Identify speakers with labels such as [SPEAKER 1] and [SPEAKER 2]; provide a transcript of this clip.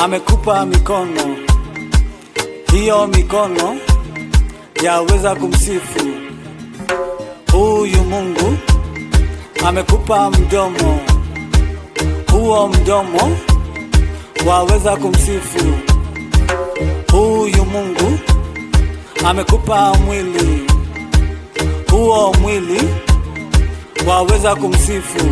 [SPEAKER 1] amekupa mikono, hiyo mikono yaweza kumsifu. Huyu Mungu amekupa mdomo, huo mdomo waweza kumsifu. Huyu Mungu amekupa mwili, huo mwili waweza kumsifu.